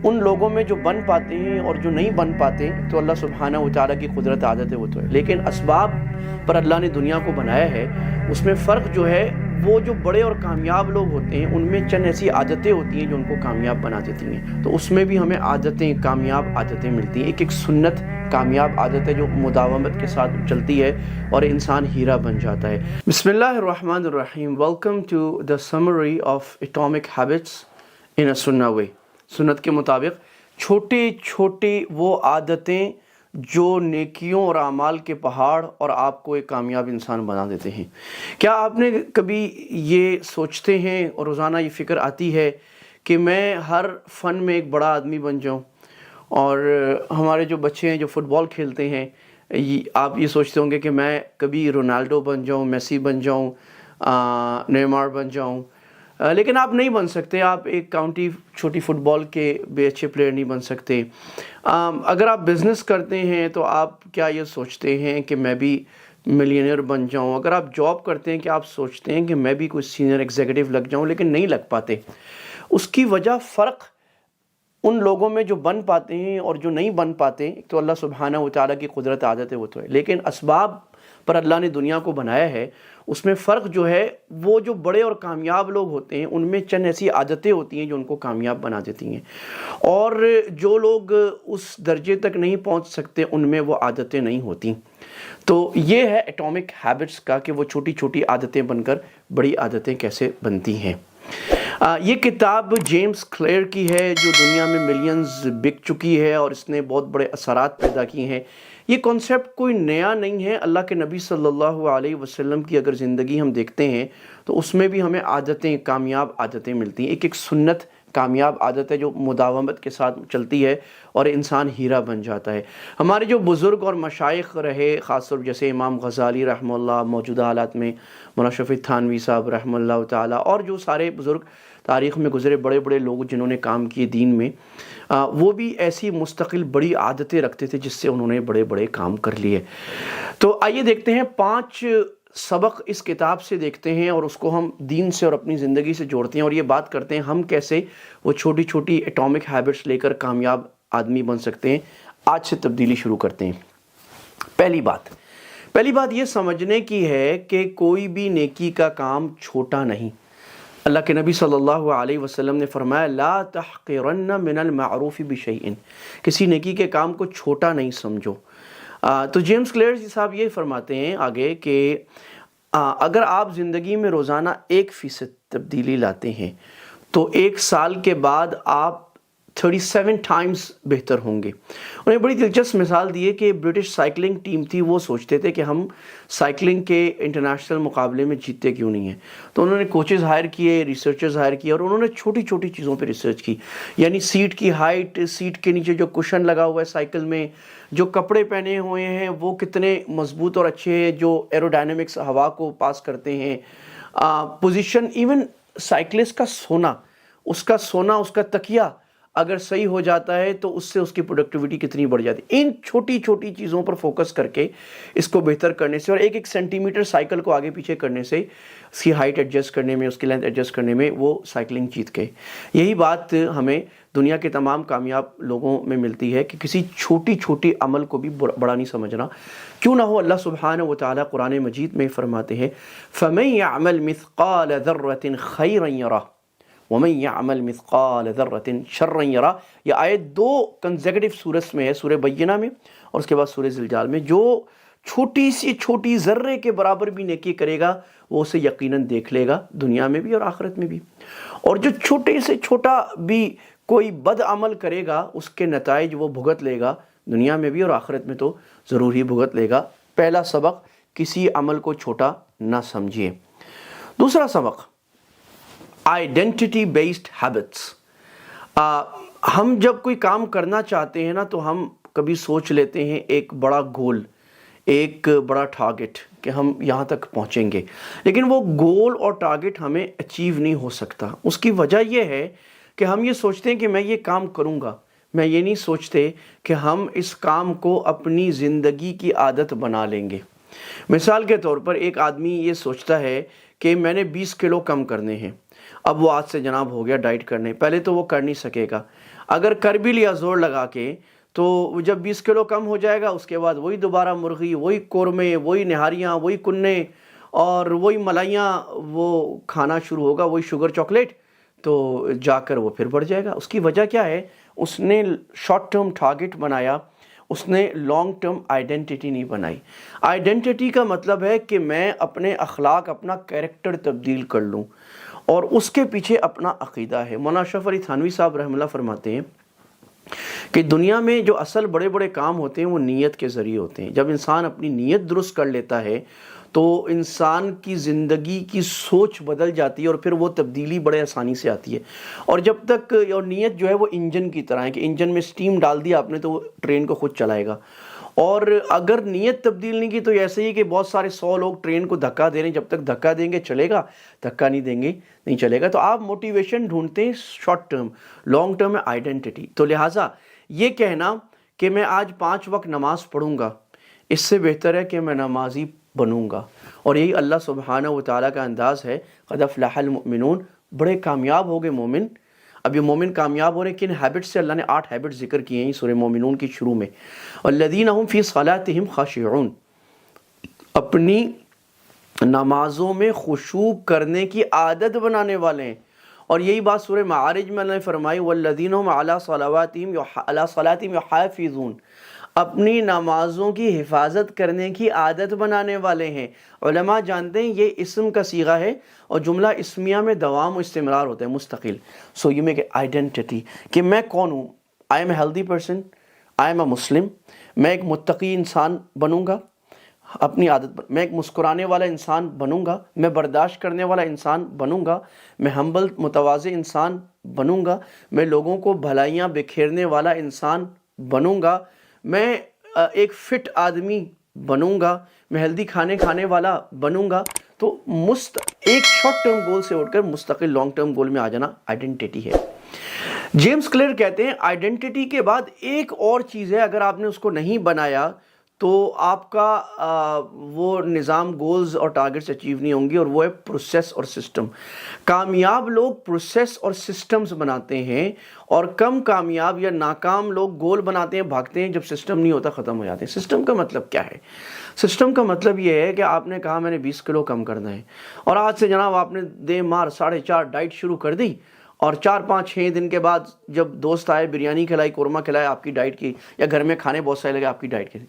ان لوگوں میں جو بن پاتے ہیں اور جو نہیں بن پاتے تو اللہ سبحانہ و تعالیٰ کی قدرت عادت ہے وہ تو ہے، لیکن اسباب پر اللہ نے دنیا کو بنایا ہے، اس میں فرق جو ہے وہ جو بڑے اور کامیاب لوگ ہوتے ہیں ان میں چند ایسی عادتیں ہوتی ہیں جو ان کو کامیاب بنا دیتی ہیں، تو اس میں بھی ہمیں عادتیں، کامیاب عادتیں ملتی ہیں۔ ایک سنت کامیاب عادت ہے جو مداومت کے ساتھ چلتی ہے اور انسان ہیرا بن جاتا ہے۔ بسم اللہ الرحمن الرحیم۔ Welcome to the summary of atomic habits in a سنہ وے۔ سنت کے مطابق چھوٹے چھوٹے وہ عادتیں جو نیکیوں اور اعمال کے پہاڑ اور آپ کو ایک کامیاب انسان بنا دیتے ہیں۔ کیا آپ نے کبھی یہ سوچتے ہیں اور روزانہ یہ فکر آتی ہے کہ میں ہر فن میں ایک بڑا آدمی بن جاؤں؟ اور ہمارے جو بچے ہیں جو فٹ بال کھیلتے ہیں، آپ یہ سوچتے ہوں گے کہ میں کبھی رونالڈو بن جاؤں، میسی بن جاؤں، نیمار بن جاؤں، لیکن آپ نہیں بن سکتے۔ آپ ایک کاؤنٹی چھوٹی فٹ بال کے بھی اچھے پلیئر نہیں بن سکتے۔ اگر آپ بزنس کرتے ہیں تو آپ کیا یہ سوچتے ہیں کہ میں بھی ملینئر بن جاؤں؟ اگر آپ جاب کرتے ہیں کہ آپ سوچتے ہیں کہ میں بھی کوئی سینئر ایگزیکٹو لگ جاؤں، لیکن نہیں لگ پاتے۔ اس کی وجہ فرق ان لوگوں میں جو بن پاتے ہیں اور جو نہیں بن پاتے تو اللہ سبحانہ و تعالیٰ کی قدرت عادت ہے وہ تو ہے، لیکن اسباب پر اللہ نے دنیا کو بنایا ہے، اس میں فرق جو ہے وہ جو بڑے اور کامیاب لوگ ہوتے ہیں ان میں چند ایسی عادتیں ہوتی ہیں جو ان کو کامیاب بنا دیتی ہیں، اور جو لوگ اس درجے تک نہیں پہنچ سکتے ان میں وہ عادتیں نہیں ہوتی۔ تو یہ ہے ایٹامک ہیبٹس کا کہ وہ چھوٹی چھوٹی عادتیں بن کر بڑی عادتیں کیسے بنتی ہیں۔ یہ کتاب جیمز کلیئر کی ہے جو دنیا میں ملینز بک چکی ہے اور اس نے بہت بڑے اثرات پیدا کیے ہیں۔ یہ کانسیپٹ کوئی نیا نہیں ہے۔ اللہ کے نبی صلی اللہ علیہ وسلم کی اگر زندگی ہم دیکھتے ہیں تو اس میں بھی ہمیں عادتیں، کامیاب عادتیں ملتی ہیں۔ ایک سنت کامیاب عادت ہے جو مداومت کے ساتھ چلتی ہے اور انسان ہیرا بن جاتا ہے۔ ہمارے جو بزرگ اور مشائخ رہے، خاص طور جیسے امام غزالی رحمہ اللہ، موجودہ حالات میں مولانا شفیع تھانوی صاحب رحمہ اللہ تعالیٰ، اور جو سارے بزرگ تاریخ میں گزرے بڑے بڑے لوگ جنہوں نے کام کیے دین میں، وہ بھی ایسی مستقل بڑی عادتیں رکھتے تھے جس سے انہوں نے بڑے بڑے کام کر لیے۔ تو آئیے دیکھتے ہیں 5 سبق اس کتاب سے دیکھتے ہیں اور اس کو ہم دین سے اور اپنی زندگی سے جوڑتے ہیں، اور یہ بات کرتے ہیں ہم کیسے وہ چھوٹی چھوٹی ایٹامک ہیبٹس لے کر کامیاب آدمی بن سکتے ہیں۔ آج سے تبدیلی شروع کرتے ہیں۔ پہلی بات یہ سمجھنے کی ہے کہ کوئی بھی نیکی کا کام چھوٹا نہیں۔ اللہ کے نبی صلی اللہ علیہ وسلم نے فرمایا لا تحقرن من المعروف بشیء، کسی نیکی کے کام کو چھوٹا نہیں سمجھو۔ تو جیمز کلیئر صاحب یہ فرماتے ہیں آگے کہ اگر آپ زندگی میں روزانہ 1% تبدیلی لاتے ہیں تو 1 سال کے بعد آپ 37 ٹائمز بہتر ہوں گے۔ انہیں بڑی دلچسپ مثال دی ہے کہ برٹش سائیکلنگ ٹیم تھی، وہ سوچتے تھے کہ ہم سائیکلنگ کے انٹرنیشنل مقابلے میں جیتتے کیوں نہیں ہیں، تو انہوں نے کوچز ہائر کیے، ریسرچرز ہائر کیے، اور انہوں نے چھوٹی چھوٹی چیزوں پہ ریسرچ کی، یعنی سیٹ کی ہائٹ، سیٹ کے نیچے جو کشن لگا ہوا ہے سائیکل میں، جو کپڑے پہنے ہوئے ہیں وہ کتنے مضبوط اور اچھے ہیں، جو ایروڈائنمکس ہوا کو پاس کرتے ہیں، پوزیشن، ایون سائیکلسٹ کا سونا، اس کا تکیہ اگر صحیح ہو جاتا ہے تو اس سے اس کی پروڈکٹیوٹی کتنی بڑھ جاتی ہے۔ ان چھوٹی چھوٹی چیزوں پر فوکس کر کے اس کو بہتر کرنے سے اور 1 سینٹی میٹر سائیکل کو آگے پیچھے کرنے سے، اس کی ہائٹ ایڈجسٹ کرنے میں، اس کی لینتھ ایڈجسٹ کرنے میں وہ سائیکلنگ جیت گئے۔ یہی بات ہمیں دنیا کے تمام کامیاب لوگوں میں ملتی ہے کہ کسی چھوٹی چھوٹی عمل کو بھی بڑا نہیں سمجھنا۔ کیوں نہ ہو، اللہ سبحانہ و تعالیٰ قرآن مجید میں فرماتے ہیں فَمَن يَعْمَلْ مِثْقَالَ ذَرَّةٍ خَيْرًا يَرَهُ وَمَن يَعْمَلْ مِثْقَالَ ذَرَّةٍ شَرًّا يَرَهُ۔ یہ آیت 2 کنزیکٹیو سورس میں ہے، سورہ بینہ میں اور اس کے بعد سورہ زلزال میں۔ جو چھوٹی سی چھوٹی ذرے کے برابر بھی نیکی کرے گا وہ اسے یقیناً دیکھ لے گا، دنیا میں بھی اور آخرت میں بھی، اور جو چھوٹے سے چھوٹا بھی کوئی بد عمل کرے گا اس کے نتائج وہ بھگت لے گا، دنیا میں بھی اور آخرت میں تو ضرور ہی بھگت لے گا۔ پہلا سبق، کسی عمل کو چھوٹا نہ سمجھیے۔ دوسرا سبق، آئیڈینٹی بیسڈ ہیبٹس۔ ہم جب کوئی کام کرنا چاہتے ہیں نا تو ہم کبھی سوچ لیتے ہیں ایک بڑا گول، ایک بڑا ٹارگٹ کہ ہم یہاں تک پہنچیں گے، لیکن وہ گول اور ٹارگٹ ہمیں اچیو نہیں ہو سکتا۔ اس کی وجہ یہ ہے کہ ہم یہ سوچتے ہیں کہ میں یہ کام کروں گا، میں یہ نہیں سوچتے کہ ہم اس کام کو اپنی زندگی کی عادت بنا لیں گے۔ مثال کے طور پر ایک آدمی یہ سوچتا ہے کہ میں نے 20 کلو کم کرنے ہیں، اب وہ آج سے جناب ہو گیا ڈائٹ کرنے، پہلے تو وہ کر نہیں سکے گا۔ اگر کر بھی لیا زور لگا کے تو جب 20 کلو کم ہو جائے گا اس کے بعد وہی دوبارہ مرغی، وہی قورمے، وہی نہاریاں، وہی کنے اور وہی ملائیاں وہ کھانا شروع ہوگا، وہی شوگر چاکلیٹ، تو جا کر وہ پھر بڑھ جائے گا۔ اس کی وجہ کیا ہے؟ اس نے شارٹ ٹرم ٹارگٹ بنایا، اس نے لانگ ٹرم آئیڈینٹی نہیں بنائی۔ آئیڈینٹی کا مطلب ہے کہ میں اپنے اخلاق، اپنا کیریکٹر تبدیل کر لوں، اور اس کے پیچھے اپنا عقیدہ ہے۔ مولانا اشرف علی تھانوی صاحب رحمہ اللہ فرماتے ہیں کہ دنیا میں جو اصل بڑے بڑے کام ہوتے ہیں وہ نیت کے ذریعے ہوتے ہیں۔ جب انسان اپنی نیت درست کر لیتا ہے تو انسان کی زندگی کی سوچ بدل جاتی ہے، اور پھر وہ تبدیلی بڑے آسانی سے آتی ہے۔ اور جب تک اور نیت جو ہے وہ انجن کی طرح ہے کہ انجن میں سٹیم ڈال دیا آپ نے تو وہ ٹرین کو خود چلائے گا، اور اگر نیت تبدیل نہیں کی تو ایسے ہی کہ بہت سارے 100 لوگ ٹرین کو دھکا دے رہے ہیں، جب تک دھکا دیں گے چلے گا، دھکا نہیں دیں گے نہیں چلے گا۔ تو آپ موٹیویشن ڈھونڈتے ہیں شارٹ ٹرم، لانگ ٹرم میں آئیڈینٹی۔ تو لہٰذا یہ کہنا کہ میں آج 5 وقت نماز پڑھوں گا، اس سے بہتر ہے کہ میں نمازی بنوں گا، اور یہی اللہ سبحانہ و تعالیٰ کا انداز ہے۔ قد افلح المؤمنون، بڑے کامیاب ہو گئے مومن۔ اب یہ مومن کامیاب ہو رہے کن ہیبٹ سے؟ اللہ نے 8 ہیبٹ ذکر کیے ہیں سورہ مومنون کی شروع میں۔ والذین هم فی صلاتهم خاشعون، اپنی نمازوں میں خشوع کرنے کی عادت بنانے والے ہیں، اور یہی بات سورہ معارج میں اللہ نے فرمائی والذین هم علی صلواتهم یحافظون، اپنی نمازوں کی حفاظت کرنے کی عادت بنانے والے ہیں۔ علماء جانتے ہیں یہ اسم کا صیغہ ہے، اور جملہ اسمیہ میں دوام و استمرار ہوتا ہے، مستقل۔ سو یو میک آئیڈینٹی کہ میں کون ہوں۔ I am a healthy person, I am a Muslim, میں ایک متقی انسان بنوں گا، اپنی عادت میں ایک مسکرانے والا انسان بنوں گا، میں برداشت کرنے والا انسان بنوں گا، میں ہمبل متواضع انسان بنوں گا، میں لوگوں کو بھلائیاں بکھیرنے والا انسان بنوں گا، میں ایک فٹ آدمی بنوں گا، میں ہیلدی کھانے والا بنوں گا۔ تو ایک شارٹ ٹرم گول سے اٹھ کر مستقل لانگ ٹرم گول میں آ جانا آئیڈینٹی ہے۔ جیمز کلیئر کہتے ہیں آئیڈینٹی کے بعد ایک اور چیز ہے، اگر آپ نے اس کو نہیں بنایا تو آپ کا وہ نظام گولز اور ٹارگٹس اچیو نہیں ہوں گی، اور وہ ہے پروسیس اور سسٹم۔ کامیاب لوگ پروسیس اور سسٹمز بناتے ہیں، اور کم کامیاب یا ناکام لوگ گول بناتے ہیں، بھاگتے ہیں، جب سسٹم نہیں ہوتا ختم ہو جاتے ہیں۔ سسٹم کا مطلب کیا ہے؟ سسٹم کا مطلب یہ ہے کہ آپ نے کہا میں نے 20 کلو کم کرنا ہے، اور آج سے جناب آپ نے دے مار 4.5 ڈائٹ شروع کر دی، اور 4-5-6 دن کے بعد جب دوست آئے بریانی کھلائی، قورمہ کھلایا آپ کی ڈائٹ کی، یا گھر میں کھانے بہت سارے لگے آپ کی ڈائٹ کی،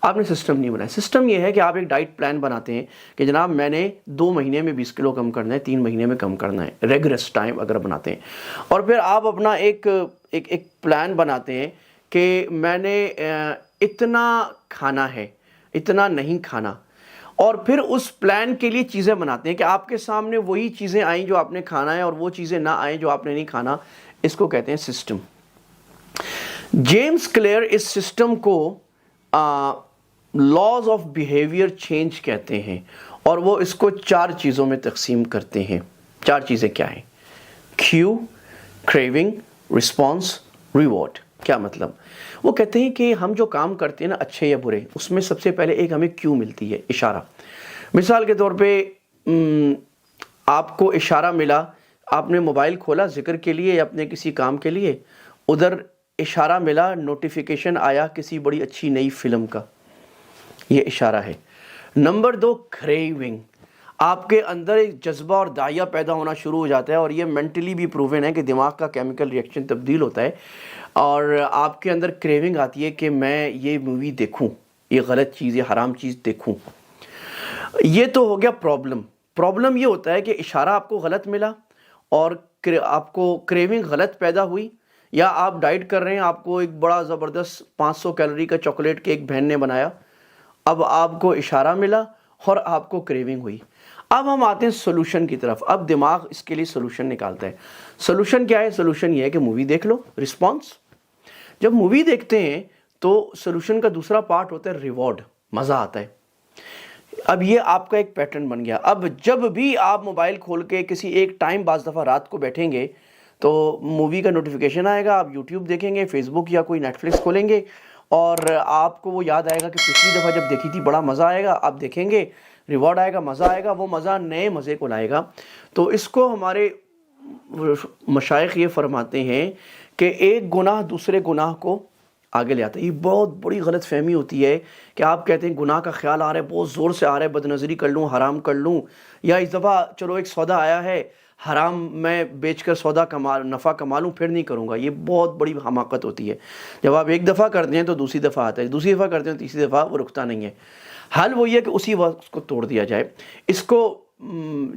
آپ نے سسٹم نہیں بنایا۔ سسٹم یہ ہے کہ آپ ایک ڈائٹ پلان بناتے ہیں کہ جناب میں نے 2 مہینے میں 20 کلو کم کرنا ہے، 3 مہینے میں کم کرنا ہے، ریگریس ٹائم اگر بناتے ہیں، اور پھر آپ اپنا ایک پلان بناتے ہیں کہ میں نے اتنا کھانا ہے، اتنا نہیں کھانا، اور پھر اس پلان کے لیے چیزیں بناتے ہیں کہ آپ کے سامنے وہی چیزیں آئیں جو آپ نے کھانا ہے، اور وہ چیزیں نہ آئیں جو آپ نے نہیں کھانا۔ اس کو کہتے ہیں سسٹم۔ جیمز کلیئر اس سسٹم کو لاز آف بیہیویئر چینج کہتے ہیں، اور وہ اس کو 4 چیزوں میں تقسیم کرتے ہیں۔ 4 چیزیں کیا ہیں؟ کیو، کریونگ، رسپانس، ریوارڈ۔ کیا مطلب؟ وہ کہتے ہیں کہ ہم جو کام کرتے ہیں نا، اچھے یا برے، اس میں سب سے پہلے ایک ہمیں کیو ملتی ہے، اشارہ۔ مثال کے طور پہ آپ کو اشارہ ملا، آپ نے موبائل کھولا ذکر کے لیے یا اپنے کسی کام کے لیے، ادھر اشارہ ملا، نوٹیفیکیشن آیا کسی بڑی اچھی نئی فلم کا، یہ اشارہ ہے۔ نمبر 2، کریونگ، آپ کے اندر ایک جذبہ اور داعیہ پیدا ہونا شروع ہو جاتا ہے، اور یہ مینٹلی بھی پروون ہے کہ دماغ کا کیمیکل ریئیکشن تبدیل ہوتا ہے، اور آپ کے اندر کریونگ آتی ہے کہ میں یہ مووی دیکھوں، یہ غلط چیز، یہ حرام چیز دیکھوں۔ یہ تو ہو گیا پرابلم یہ ہوتا ہے کہ اشارہ آپ کو غلط ملا، اور آپ کو کریونگ غلط پیدا ہوئی، یا آپ ڈائٹ کر رہے ہیں، آپ کو ایک بڑا زبردست 500 کیلوری کا چاکلیٹ کیک بہن نے بنایا، اب آپ کو اشارہ ملا اور آپ کو کریونگ ہوئی۔ اب ہم آتے ہیں سولوشن کی طرف۔ اب دماغ اس کے لیے سولوشن نکالتا ہے۔ سولوشن کیا ہے؟ سولوشن یہ ہے کہ مووی دیکھ لو، رسپانس۔ جب مووی دیکھتے ہیں تو سولوشن کا دوسرا پارٹ ہوتا ہے ریوارڈ، مزہ آتا ہے۔ اب یہ آپ کا ایک پیٹرن بن گیا۔ اب جب بھی آپ موبائل کھول کے کسی ایک ٹائم، بعض دفعہ رات کو بیٹھیں گے تو مووی کا نوٹیفیکیشن آئے گا، آپ یوٹیوب دیکھیں گے، فیس بک یا کوئی نیٹ فلکس کھولیں گے، اور آپ کو وہ یاد آئے گا کہ پچھلی دفعہ جب دیکھی تھی بڑا مزہ آئے گا، آپ دیکھیں گے، ریوارڈ آئے گا، مزہ آئے گا، وہ مزہ نئے مزے کو لائے گا۔ تو اس کو ہمارے مشائخ یہ فرماتے ہیں کہ ایک گناہ دوسرے گناہ کو آگے لے آتا ہے۔ یہ بہت بڑی غلط فہمی ہوتی ہے کہ آپ کہتے ہیں گناہ کا خیال آ رہا ہے، بہت زور سے آ رہا ہے، بد نظری کر لوں، حرام کر لوں، یا اس دفعہ چلو ایک سودا آیا ہے، حرام میں بیچ کر سودا نفع کما لوں، پھر نہیں کروں گا۔ یہ بہت بڑی حماقت ہوتی ہے۔ جب آپ ایک دفعہ کرتے ہیں تو دوسری دفعہ آتا ہے، دوسری دفعہ کرتے ہیں تیسری دفعہ وہ رکتا نہیں ہے۔ حل وہی ہے کہ اسی وقت اس کو توڑ دیا جائے۔ اس کو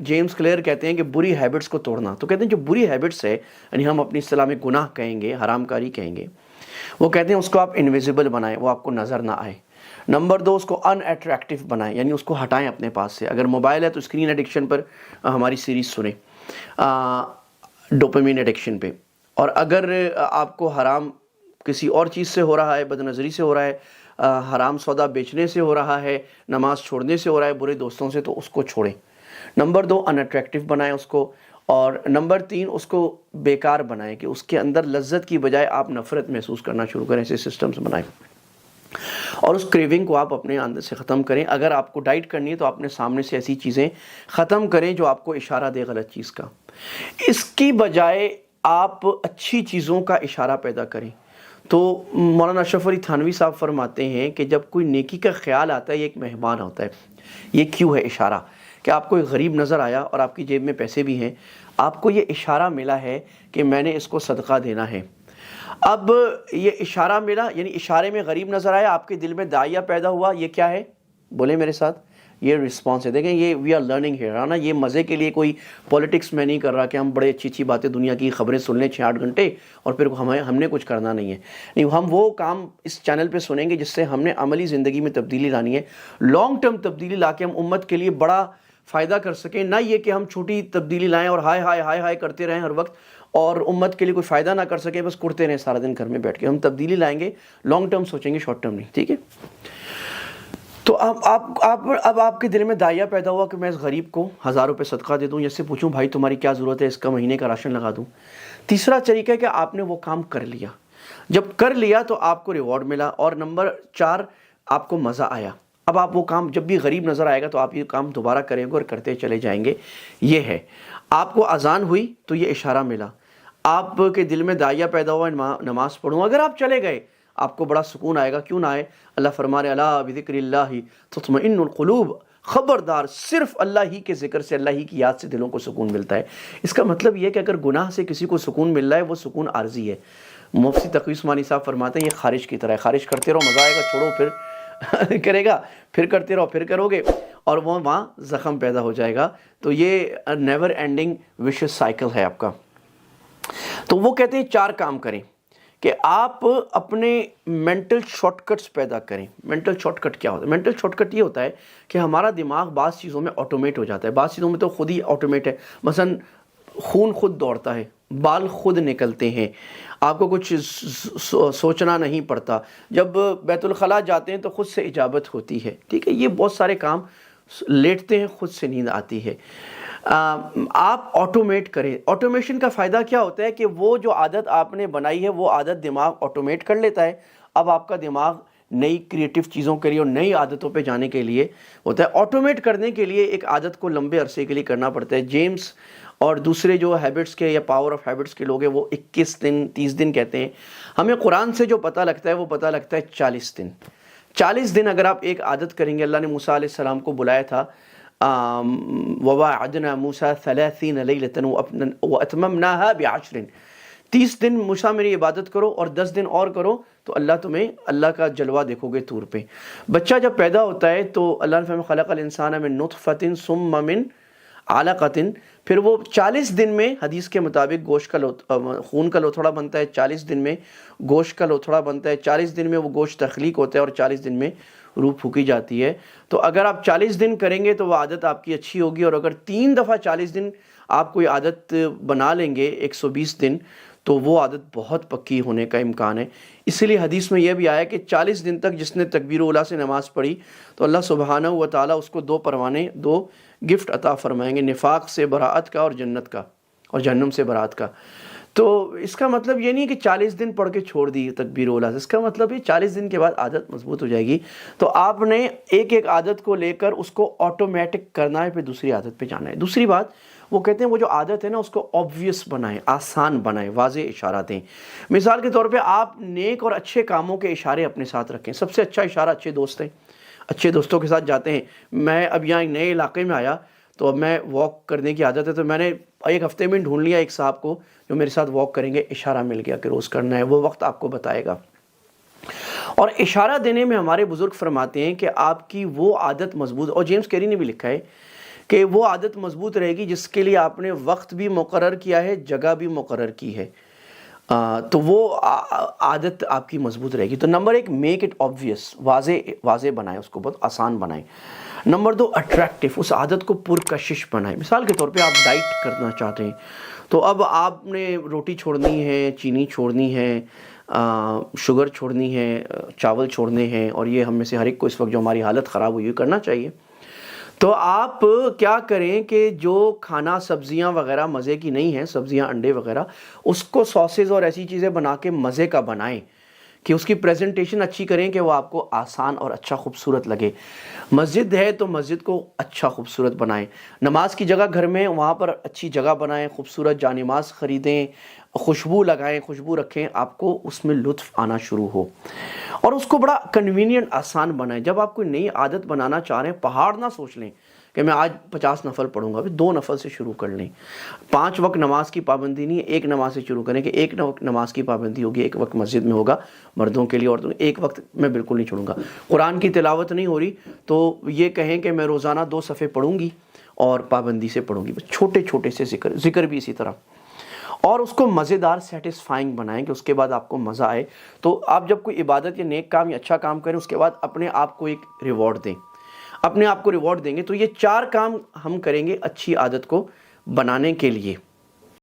جیمز کلیئر کہتے ہیں کہ بری ہیبٹس کو توڑنا۔ تو کہتے ہیں جو بری ہیبٹس ہے، یعنی ہم اپنی اصطلاح میں گناہ کہیں گے، حرام کاری کہیں گے، وہ کہتے ہیں اس کو آپ انویزیبل بنائیں، وہ آپ کو نظر نہ آئے۔ نمبر 2، اس کو ان اٹریکٹیو بنائیں، یعنی اس کو ہٹائیں اپنے پاس سے۔ اگر موبائل ہے تو اسکرین ایڈکشن پر ہماری سیریز سنیں، ڈوپامین ایڈکشن پہ۔ اور اگر آپ کو حرام کسی اور چیز سے ہو رہا ہے، بد نظری سے ہو رہا ہے، حرام سودا بیچنے سے ہو رہا ہے، نماز چھوڑنے سے ہو رہا ہے، برے دوستوں سے، تو اس کو چھوڑیں۔ نمبر 2، ان اٹریکٹیو بنائیں اس کو۔ اور نمبر 3، اس کو بیکار بنائیں کہ اس کے اندر لذت کی بجائے آپ نفرت محسوس کرنا شروع کریں۔ ایسے سسٹمز بنائیں اور اس کریونگ کو آپ اپنے اندر سے ختم کریں۔ اگر آپ کو ڈائٹ کرنی ہے تو اپنے سامنے سے ایسی چیزیں ختم کریں جو آپ کو اشارہ دے غلط چیز کا۔ اس کی بجائے آپ اچھی چیزوں کا اشارہ پیدا کریں۔ تو مولانا اشرف علی تھانوی صاحب فرماتے ہیں کہ جب کوئی نیکی کا خیال آتا ہے، یہ ایک مہمان ہوتا ہے۔ یہ کیوں ہے اشارہ؟ کہ آپ کو ایک غریب نظر آیا اور آپ کی جیب میں پیسے بھی ہیں، آپ کو یہ اشارہ ملا ہے کہ میں نے اس کو صدقہ دینا ہے۔ اب یہ اشارہ ملا، یعنی اشارے میں غریب نظر آیا، آپ کے دل میں داعیہ پیدا ہوا، یہ کیا ہے؟ بولیں میرے ساتھ، یہ رسپانس ہے۔ دیکھیں یہ وی آر لرننگ ہیئر، ہے نا؟ یہ مزے کے لیے کوئی پولیٹکس میں نہیں کر رہا کہ ہم بڑے اچھی اچھی باتیں دنیا کی خبریں سن لیں 6-8 گھنٹے اور پھر ہم نے کچھ کرنا نہیں ہے۔ نہیں، ہم وہ کام اس چینل پہ سنیں گے جس سے ہم نے عملی زندگی میں تبدیلی لانی ہے، لانگ ٹرم تبدیلی لا کے ہم امت کے لیے بڑا فائدہ کر سکیں۔ نہ یہ کہ ہم چھوٹی تبدیلی لائیں اور ہائے ہائے ہائے ہائے کرتے رہیں ہر وقت اور امت کے لیے کوئی فائدہ نہ کر سکیں، بس کرتے رہیں سارا دن گھر میں بیٹھ کے۔ ہم تبدیلی لائیں گے، لانگ ٹرم سوچیں گے، شارٹ ٹرم نہیں، ٹھیک ہے؟ تو اب آپ کے دل میں داعیہ پیدا ہوا کہ میں اس غریب کو 1000 روپے صدقہ دے دوں، یا اس سے پوچھوں بھائی تمہاری کیا ضرورت ہے، اس کا مہینے کا راشن لگا دوں۔ تیسرا طریقہ ہے کہ آپ نے وہ کام کر لیا۔ جب کر لیا تو آپ کو ریوارڈ ملا۔ اور نمبر 4، آپ کو مزہ آیا۔ اب آپ وہ کام جب بھی غریب نظر آئے گا تو آپ یہ کام دوبارہ کریں گے اور کرتے چلے جائیں گے۔ یہ ہے، آپ کو اذان ہوئی تو یہ اشارہ ملا، آپ کے دل میں داعیہ پیدا ہوا نماز پڑھوں۔ اگر آپ چلے گئے آپ کو بڑا سکون آئے گا، کیوں نہ آئے؟ اللہ فرما رہے الا بذکر اللہ تطمئن القلوب، خبردار صرف اللہ ہی کے ذکر سے، اللہ ہی کی یاد سے دلوں کو سکون ملتا ہے۔ اس کا مطلب یہ کہ اگر گناہ سے کسی کو سکون مل رہا ہے وہ سکون عارضی ہے۔ مفتی تقی عثمانی صاحب فرماتے ہیں یہ خارش کی طرح ہے، خارش کرتے رہو مزہ آئے گا، چھوڑو پھر کرے گا، پھر کرتے رہو، پھر کرو گے اور وہ وہاں زخم پیدا ہو جائے گا۔ تو یہ نیور اینڈنگ وشس سائیکل ہے آپ کا۔ تو وہ کہتے ہیں 4 کام کریں کہ آپ اپنے مینٹل شارٹ کٹس پیدا کریں۔ مینٹل شارٹ کٹ کیا ہوتا ہے؟ مینٹل شارٹ کٹ یہ ہوتا ہے کہ ہمارا دماغ بعض چیزوں میں آٹومیٹ ہو جاتا ہے، بعض چیزوں میں تو خود ہی آٹومیٹ ہے۔ مثلا خون خود دوڑتا ہے، بال خود نکلتے ہیں، آپ کو کچھ سوچنا نہیں پڑتا، جب بیت الخلاء جاتے ہیں تو خود سے اجابت ہوتی ہے، ٹھیک ہے؟ یہ بہت سارے کام، لیٹتے ہیں خود سے نیند آتی ہے۔ آپ آٹومیٹ کریں۔ آٹومیشن کا فائدہ کیا ہوتا ہے کہ وہ جو عادت آپ نے بنائی ہے وہ عادت دماغ آٹومیٹ کر لیتا ہے۔ اب آپ کا دماغ نئی کریٹیو چیزوں کے لیے اور نئی عادتوں پہ جانے کے لیے ہوتا ہے۔ آٹومیٹ کرنے کے لیے ایک عادت کو لمبے عرصے کے لیے کرنا پڑتا ہے۔ جیمز اور دوسرے جو ہیبٹس کے یا پاور آف ہیبٹس کے لوگ ہیں وہ 21 دن 30 دن کہتے ہیں۔ ہمیں قرآن سے جو پتہ لگتا ہے وہ پتہ لگتا ہے 40 دن۔ 40 دن اگر آپ ایک عادت کریں گے، اللہ نے موسیٰ علیہ السلام کو بلایا تھا وَوَاعَدْنَا مُوسَىٰ 30 لَيْلَةً وَأَتْمَمْنَاهَا ب10۔ 30 دن موسیٰ میری عبادت کرو اور 10 دن اور کرو تو اللہ تمہیں اللہ کا جلوہ دیکھو گے طور پہ۔ بچہ جب پیدا ہوتا ہے تو اللہ نے فرمایا خلق الانسان من نطفۃ ثم من علقۃ، پھر وہ 40 دن میں حدیث کے مطابق گوشت کا خون کا لوتھڑا بنتا ہے، 40 دن میں گوشت کا لوتھڑا بنتا ہے، 40 دن میں وہ گوشت تخلیق ہوتا ہے اور 40 دن میں روح پھونکی جاتی ہے۔ تو اگر آپ 40 دن کریں گے تو وہ عادت آپ کی اچھی ہوگی، اور اگر 3 دفعہ 40 دن آپ کوئی عادت بنا لیں گے 120 دن تو وہ عادت بہت پکی ہونے کا امکان ہے۔ اسی لیے حدیث میں یہ بھی آیا کہ 40 دن تک جس نے تکبیر اولیٰ سے نماز پڑھی تو اللہ سبحانہ و تعالیٰ اس کو 2 پروانے 2 گفٹ عطا فرمائیں گے، نفاق سے براءت کا اور جنت کا، اور جہنم سے براءت کا۔ تو اس کا مطلب یہ نہیں کہ 40 دن پڑھ کے چھوڑ دی تکبیر اولیٰ سے، اس کا مطلب یہ 40 دن کے بعد عادت مضبوط ہو جائے گی۔ تو آپ نے ایک ایک عادت کو لے کر اس کو آٹومیٹک کرنا ہے، پھر دوسری عادت پہ جانا ہے۔ دوسری بات، وہ کہتے ہیں وہ جو عادت ہے نا اس کو obvious بنائیں، آسان بنائیں، واضح اشارہ دیں۔ مثال کے طور پہ آپ نیک اور اچھے کاموں کے اشارے اپنے ساتھ رکھیں۔ سب سے اچھا اشارہ اچھے دوست ہیں، اچھے دوستوں کے ساتھ جاتے ہیں۔ میں اب یہاں ایک نئے علاقے میں آیا تو اب میں واک کرنے کی عادت ہے، تو میں نے ایک ہفتے میں ڈھونڈ لیا ایک صاحب کو جو میرے ساتھ واک کریں گے، اشارہ مل گیا کہ روز کرنا ہے، وہ وقت آپ کو بتائے گا۔ اور اشارہ دینے میں ہمارے بزرگ فرماتے ہیں کہ آپ کی وہ عادت مضبوط، اور جیمز کیری نے بھی لکھا ہے کہ وہ عادت مضبوط رہے گی جس کے لیے آپ نے وقت بھی مقرر کیا ہے، جگہ بھی مقرر کی ہے، تو وہ عادت آپ کی مضبوط رہے گی۔ تو نمبر ایک، میک اٹ آبویس، واضح بنائیں، اس کو بہت آسان بنائیں۔ نمبر دو، اٹریکٹیو، اس عادت کو پرکشش بنائیں۔ مثال کے طور پہ آپ ڈائٹ کرنا چاہتے ہیں تو اب آپ نے روٹی چھوڑنی ہے، چینی چھوڑنی ہے، شوگر چھوڑنی ہے، چاول چھوڑنے ہیں، اور یہ ہم میں سے ہر ایک کو اس وقت جو ہماری حالت خراب ہوئی ہے کرنا چاہیے۔ تو آپ کیا کریں کہ جو کھانا سبزیاں وغیرہ مزے کی نہیں ہیں، سبزیاں انڈے وغیرہ، اس کو ساسز اور ایسی چیزیں بنا کے مزے کا بنائیں کہ اس کی پریزنٹیشن اچھی کریں کہ وہ آپ کو آسان اور اچھا خوبصورت لگے۔ مسجد ہے تو مسجد کو اچھا خوبصورت بنائیں۔ نماز کی جگہ گھر میں، وہاں پر اچھی جگہ بنائیں، خوبصورت جانماز خریدیں، خوشبو لگائیں، خوشبو رکھیں، آپ کو اس میں لطف آنا شروع ہو، اور اس کو بڑا کنوینئنٹ، آسان بنائیں۔ جب آپ کوئی نئی عادت بنانا چاہ رہے ہیں، پہاڑ نہ سوچ لیں کہ میں آج 50 نفل پڑھوں گا، 2 نفل سے شروع کر لیں۔ 5 وقت نماز کی پابندی نہیں ہے، 1 نماز سے شروع کریں کہ 1 وقت نماز کی پابندی ہوگی، 1 وقت مسجد میں ہوگا مردوں کے لیے، عورتوں کے لیے 1 وقت میں بالکل نہیں چھوڑوں گا۔ قرآن کی تلاوت نہیں ہو رہی تو یہ کہیں کہ میں روزانہ 2 صفحے پڑھوں گی اور پابندی سے پڑھوں گی، بس چھوٹے چھوٹے سے ذکر بھی اسی طرح، اور اس کو مزیدار، سیٹسفائنگ بنائیں کہ اس کے بعد آپ کو مزہ آئے۔ تو آپ جب کوئی عبادت یا نیک کام یا اچھا کام کریں، اس کے بعد اپنے آپ کو ایک ریوارڈ دیں، اپنے آپ کو ریوارڈ دیں گے۔ تو یہ 4 کام ہم کریں گے اچھی عادت کو بنانے کے لیے۔